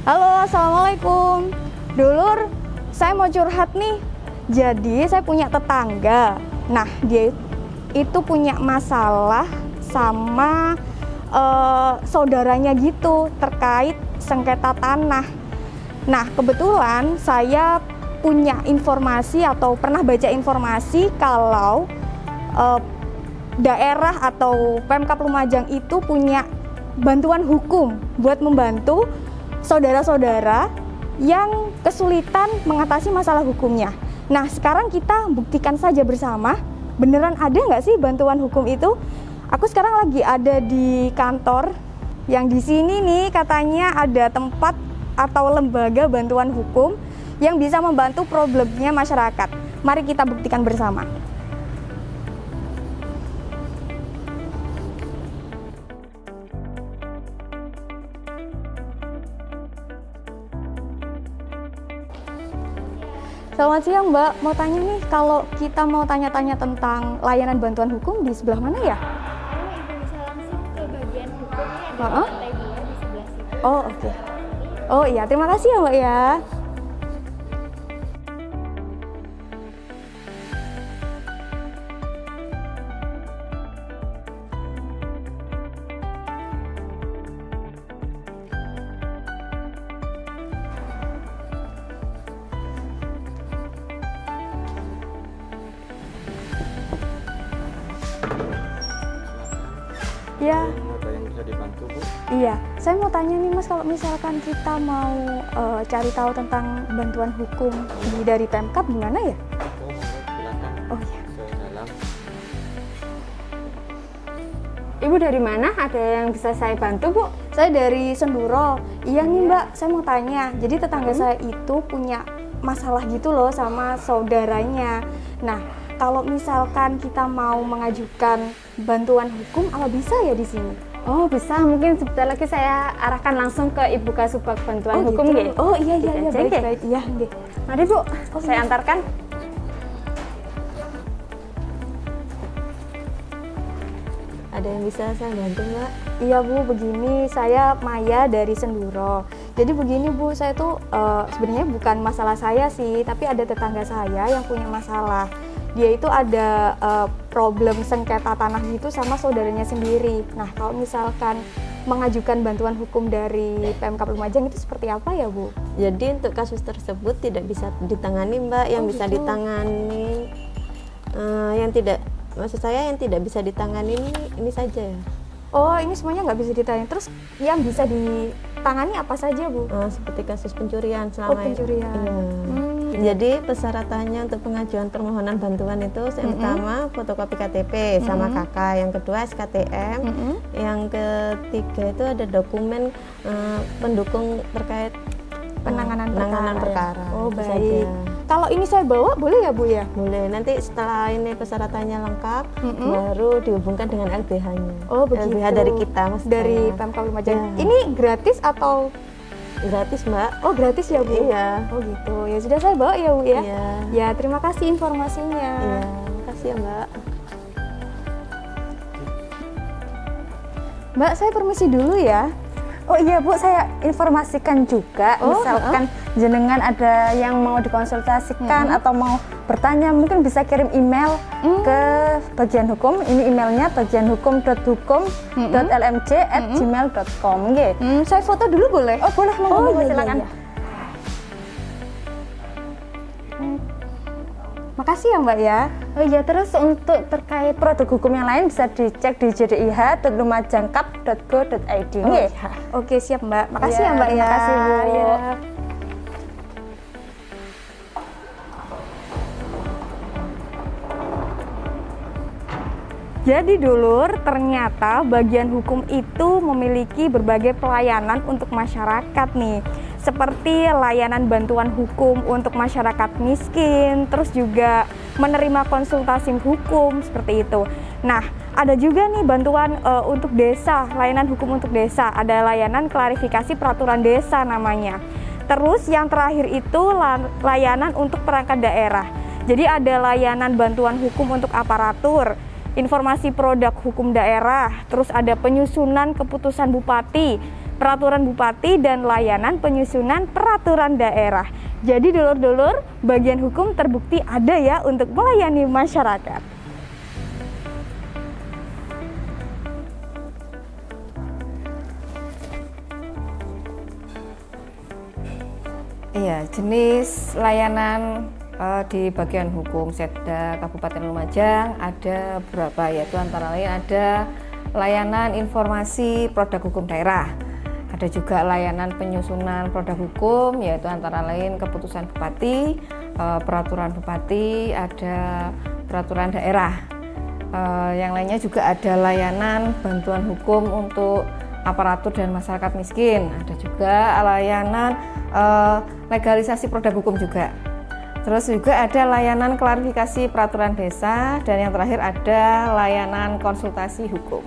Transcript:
Halo, assalamualaikum. Dulur, saya mau curhat nih. Jadi saya punya tetangga. Nah, dia itu punya masalah sama saudaranya gitu terkait sengketa tanah. Nah, kebetulan saya punya informasi atau pernah baca informasi kalau daerah atau Pemkab Lumajang itu punya bantuan hukum buat membantu saudara-saudara yang kesulitan mengatasi masalah hukumnya. Nah, sekarang kita buktikan saja bersama, beneran ada nggak sih bantuan hukum itu? Aku sekarang lagi ada di kantor yang di sini nih, katanya ada tempat atau lembaga bantuan hukum yang bisa membantu problemnya masyarakat. Mari kita buktikan bersama. Selamat siang Mbak, mau tanya nih, kalau kita mau tanya-tanya tentang layanan bantuan hukum di sebelah mana ya? Ibu bisa langsung ke bagian hukum, ini ada Uh-uh. lantai 2 di sebelah situ. Oh oke. Oh iya, terima kasih ya Mbak ya. Ya, Ada yang bisa dibantu, Bu? iya. Saya mau tanya nih Mas, kalau misalkan kita mau cari tahu tentang bantuan hukum dari Pemkab gimana ya? Oh, monggo, silakan Oh iya. ke dalam. Ibu dari mana? Ada yang bisa saya bantu, Bu? Saya dari Senduro. Iya nih Mbak, saya mau tanya. Jadi tetangga saya itu punya masalah gitu loh sama saudaranya. Nah, kalau misalkan kita mau mengajukan bantuan hukum, apa bisa ya di sini? Oh, bisa. Mungkin sebentar lagi saya arahkan langsung ke Ibu Kasubag Bantuan Hukum, gitu. nggih. Oh iya iya iya, Gitu aja, baik nggih. baik. Iya nggih. Mari, Bu. Saya iya. antarkan. Ada yang bisa saya bantu, Mbak? Iya Bu, begini, saya Maya dari Senduro. Jadi begini Bu, saya tuh sebenarnya bukan masalah saya sih, tapi ada tetangga saya yang punya masalah. Dia itu ada problem sengketa tanah gitu sama saudaranya sendiri. Nah, kalau misalkan mengajukan bantuan hukum dari Pemkab Lumajang itu seperti apa ya Bu? Jadi untuk kasus tersebut tidak bisa ditangani, Mbak. Yang Oh, bisa gitu. ditangani yang tidak, maksud saya yang tidak bisa ditangani ini saja ya. Oh, ini semuanya nggak bisa ditanya. Terus yang bisa ditangani apa saja Bu? Seperti kasus pencurian Oh, selama pencurian. Iya. Jadi persyaratannya untuk pengajuan permohonan bantuan itu yang pertama fotokopi KTP sama KK, yang kedua SKTM, yang ketiga itu ada dokumen pendukung terkait Penanganan perkara. Oh, Itu baik. saja. Kalau ini saya bawa boleh ya Bu ya? Boleh, nanti setelah ini persyaratannya lengkap, baru dihubungkan dengan LBH-nya. Oh, begitu. LBH dari kita, Mas. Dari Pemkab Lumajang. Ya. Ini gratis atau Gratis, Mbak. oh gratis ya Bu? Iya. Oh gitu. Ya sudah, saya bawa ya Bu ya. Iya. Ya, terima kasih informasinya. Iya, makasih ya, Mbak. Mbak, saya permisi dulu ya. Oh iya, Bu, saya informasikan juga. Oh, Misalkan jenengan ada yang mau dikonsultasikan atau mau bertanya, mungkin bisa kirim email ke bagian hukum. Ini emailnya bagianhukum.hukum.lmj@gmail.com. nggih. Saya foto dulu boleh? Oh, boleh, monggo, iya, silakan. iya. Makasih ya Mbak ya. Oh iya, terus untuk terkait produk hukum yang lain bisa dicek di jdih.lumajangkap.go.id. nggih. Oke, siap Mbak. Makasih ya Mbak ya. Terima kasih, Bu. Ya. Jadi dulur, ternyata bagian hukum itu memiliki berbagai pelayanan untuk masyarakat nih. Seperti layanan bantuan hukum untuk masyarakat miskin, terus juga menerima konsultasi hukum, seperti itu. Nah, ada juga nih bantuan untuk desa, layanan hukum untuk desa. Ada layanan klarifikasi peraturan desa namanya. Terus yang terakhir itu layanan untuk perangkat daerah. Jadi ada layanan bantuan hukum untuk aparatur, informasi produk hukum daerah, terus ada penyusunan keputusan bupati, peraturan bupati, dan layanan penyusunan peraturan daerah. Jadi dulur-dulur, bagian hukum terbukti ada ya untuk melayani masyarakat. Iya, jenis layanan di bagian hukum Setda Kabupaten Lumajang ada beberapa, yaitu antara lain ada layanan informasi produk hukum daerah, ada juga layanan penyusunan produk hukum, yaitu antara lain keputusan bupati, peraturan bupati, ada peraturan daerah. Yang lainnya juga ada layanan bantuan hukum untuk aparatur dan masyarakat miskin, ada juga layanan legalisasi produk hukum juga. Terus juga ada layanan klarifikasi peraturan desa, dan yang terakhir ada layanan konsultasi hukum.